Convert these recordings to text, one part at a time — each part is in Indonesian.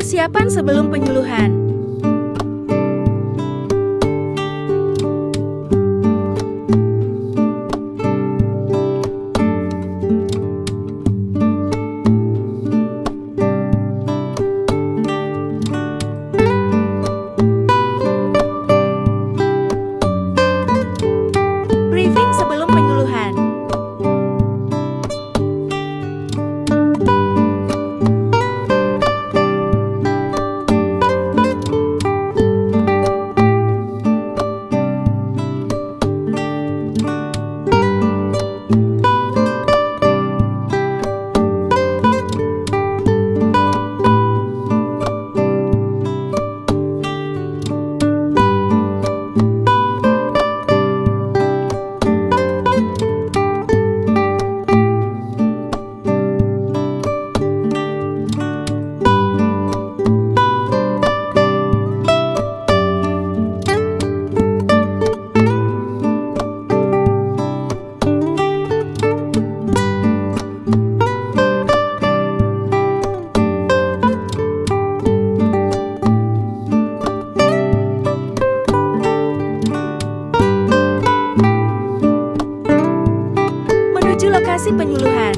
Persiapan sebelum penyuluhan. Briefing sebelum penyuluhan. Menuju lokasi penyuluhan.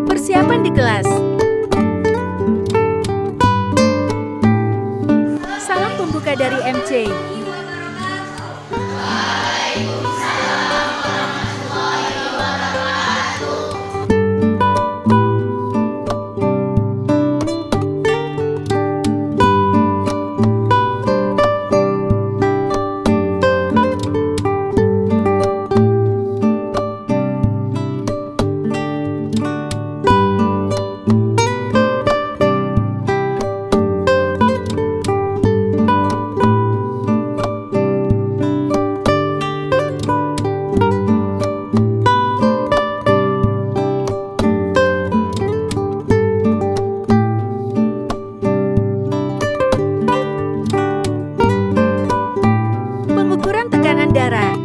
Persiapan di kelas. Salam pembuka dari MC. Pengukuran tekanan darah.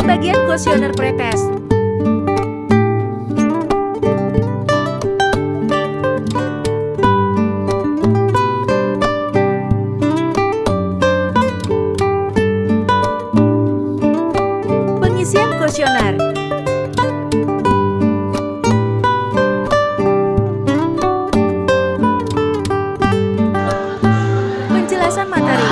Pembagian kuesioner pretest. Pengisian kuesioner. Penjelasan materi.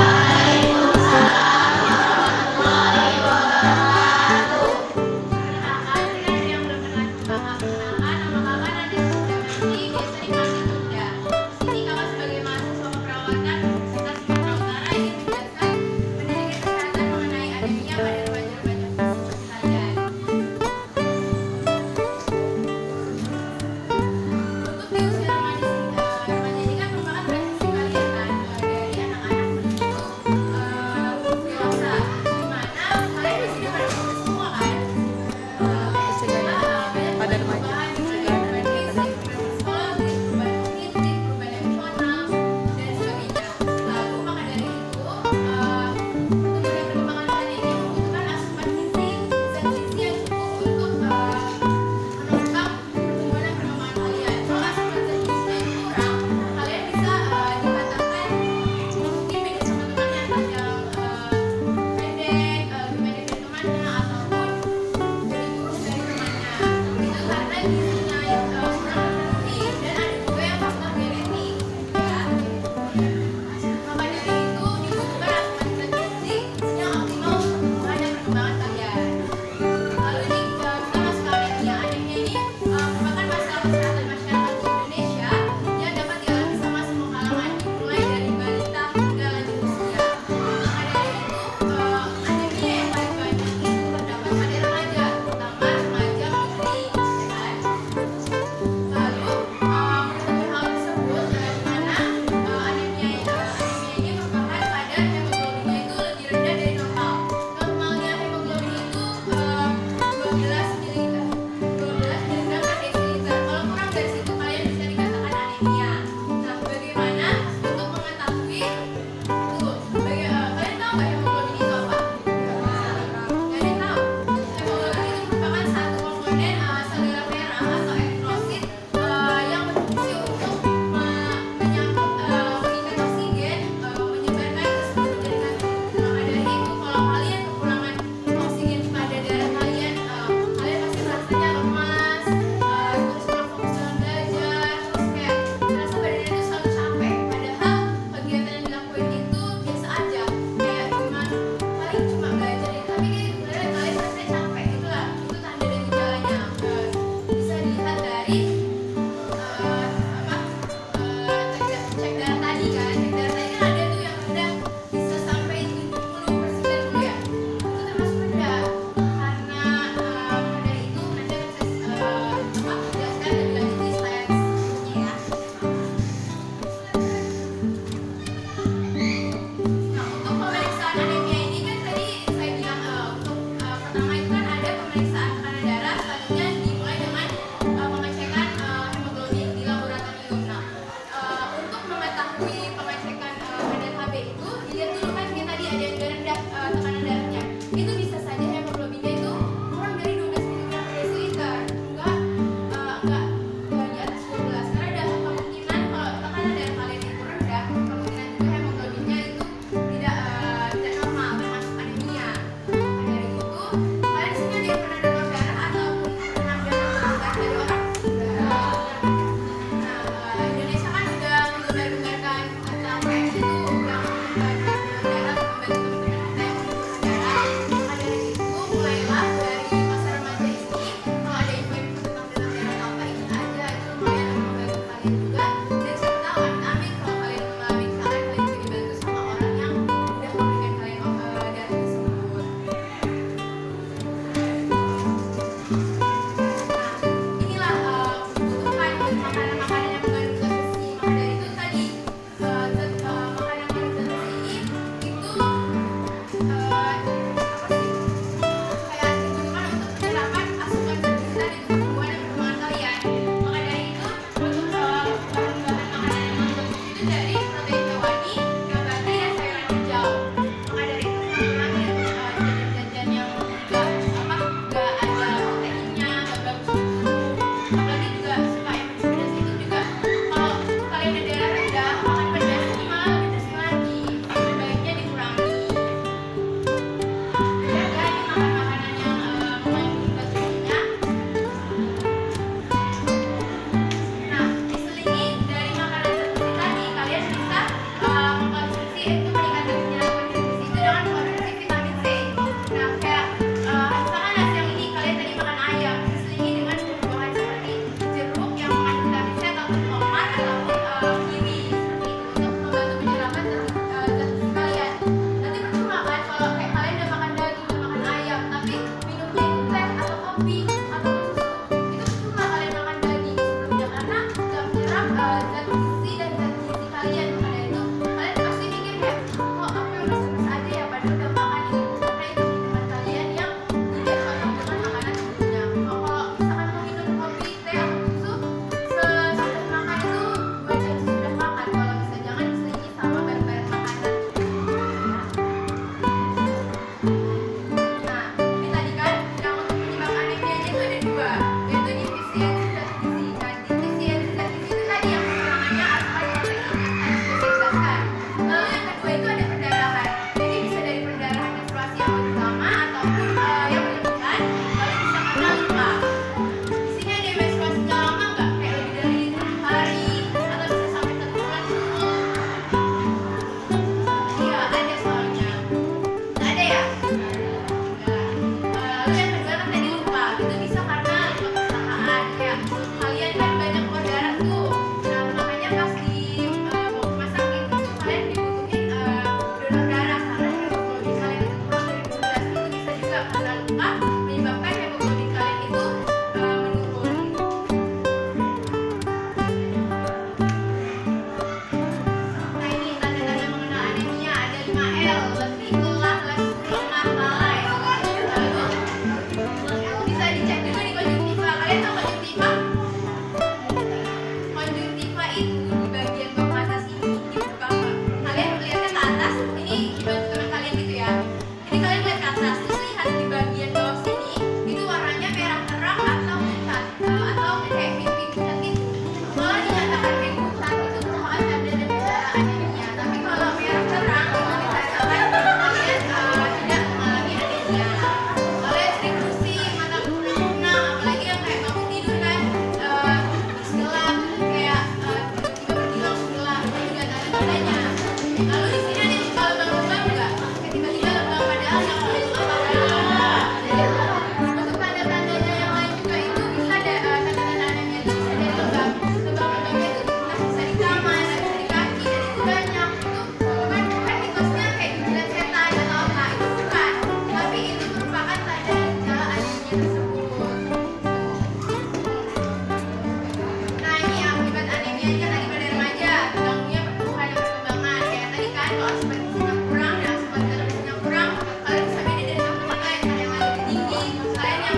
kalau asupan gizinya kurang dan asupan telurnya kurang, kalian bisa beda dari teman lain. Ada yang lebih tinggi, kalian yang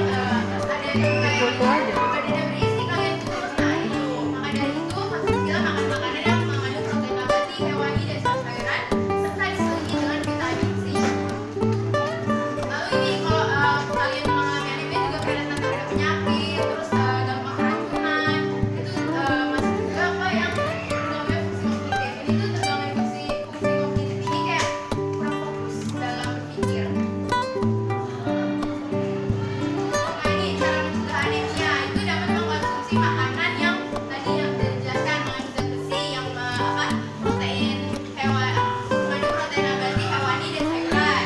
ada yang kayak badannya berisi, kalian kurus. Nah itu, maka dari itu pastilah makan makanan yang mengandung protein nabati, hewani dan sayur-sayuran serta diselingi dengan vitamin C. Lalu ini kalau kalian mengalami anemia juga rentan terhadap penyakit, terus gampang keracunan, itu masuk juga apa yang terganggu fungsi kognitif. Ini tuh terganggu fungsi kognitif ini kayak kurang fokus dalam berpikir. Nah ini cara mencegah anemia itu dapat mengkonsumsi makanan yang tadi yang sudah dijelaskan mengandung zat besi, yang protein hewan, mengandung protein nabati, hewani dan sayuran.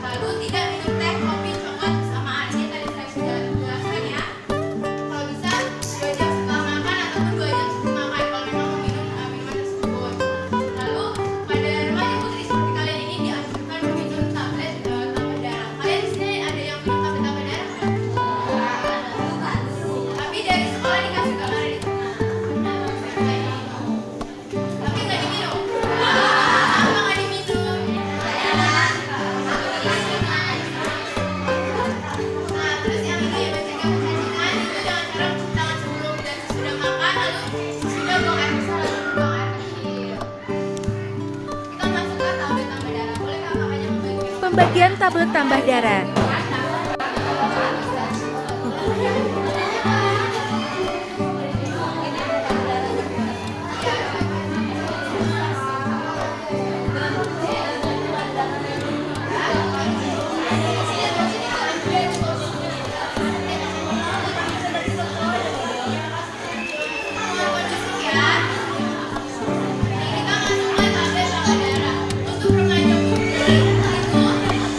Lalu tidak minum teh, kopi, coklat bersamaan. Ini tadi saya sudah jelaskan ya. Kalau bisa 2 jam setelah makan ataupun 2 jam sebelum makan kalau memang mau minum minuman tersebut. Lalu pada remaja putri seperti kalian ini dianjurkan meminum tablet tambah darah. Kalian di sini ada yang minum tablet tambah darah nggak? Tapi dari sekolah dikasih kamar itu. Tapi nggak diminum. Kenapa nggak diminum? Nah, terus yang ini ya, mencegah kecanduan itu dengan cara mencuci tangan sebelum dan sesudah makan, lalu sesudah buang air besar lalu buang air kecil. Kita masuk ke tablet tambah darah. Boleh kakaknya membagikan? Pembagian tablet tambah darah. Untuk remaja putri itu,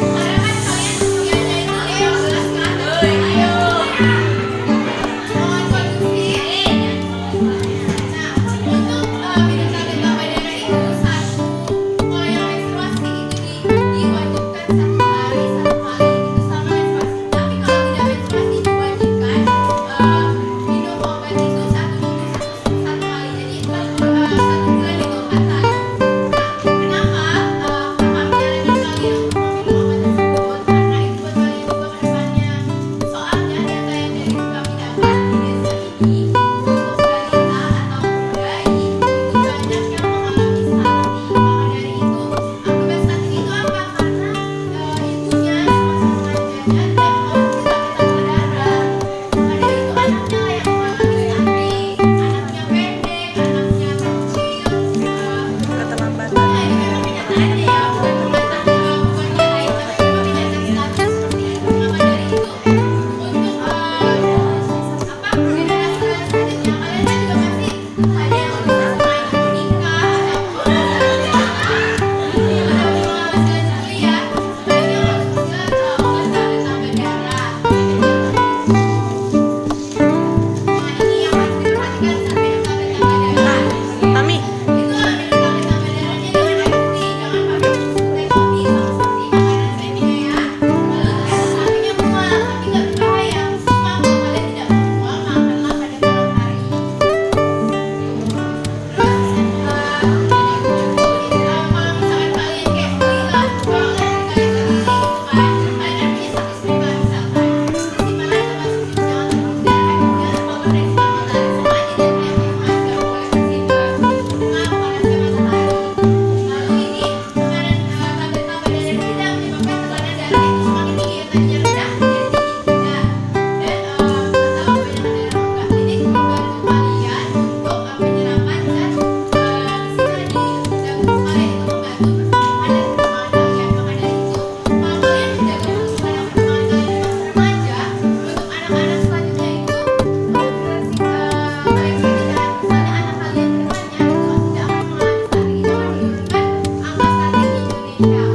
karena kan kalian usianya itu 15 kan? Ayo. Mohon konsumsi. Nah, untuk minum tablet tambah darah itu satu. Kalau yang menstruasi itu diwajibkan 1 hari itu selama menstruasi. Tapi kalau tidak menstruasi diwajibkan minum obat itu 1 minggu 1 kali. Jadi 1 bulan itu 4 kali. Nah, kenapa kami menyarankan kalian untuk meminum obat tersebut? Karena itu buat kalian juga ke depannya. Soalnya data yang dari kami dapat di desa ini untuk balita ataupun bayi itu banyak yang mengalami stunting. Maka dari itu akibat stunting itu apa? Karena ibunya semasa remaja dan kondisi tablet darah. Maka dari itu anaknya lah yang mengalami stunting. Anaknya pendek, anaknya kecil. Keterlambatan. Nah, ini memang kenyataannya ya, bukan yang lain, tapi memang kenyataan status seperti itu. Maka dari itu, untuk generasi selanjutnya, kalian kan juga pasti ada yang udah selesai menikah, ataupun masih lanjut kuliah, sebaiknya konsumsi obat tablet tambah darah. Nah, ini yang harus diperhatikan saat minum tablet tambah darah. Tami, Itu minum tablet tambah darahnya dengan air putih, jangan pakai susu teh kopi sama seperti makanan lainnya ya. Lalu sapinya mual, tapi nggak berbahaya. Cuma kalau kalian tidak mau mual, makanlah pada malam hari. Terus kalau misalkan kalian kayak belilah banget kalian sendiri gitu kan, kalian kan punya satu sperma misalkan, disimpan aja masuk jangan terus darah kemudian kalau dari situ matahari sama aja dan punya minuman nggak boleh tersimpan. Nah, panasnya matahari. Lalu ini makanan tablet tambah darah ini tidak menyebabkan tekanan darah itu semakin tinggi, yang tadinya rendah menjadi tinggi juga. Dan masalah kebanyakan darah enggak. Ini membantu kalian untuk menyerapkan zat besi tadi. Dan kalian itu membantu pertumbuhan dan perkembangan kalian. Maka dari itu, kalau kalian menjaga pertumbuhan dan perkembangan kalian di masa remaja, untuk anak-anak selanjutnya itu generasi kalian sebagai jalan misalnya anak kalian ke depannya itu tidak akan mengalami stunting. Jangan dulu kan angka stunting di Indonesia.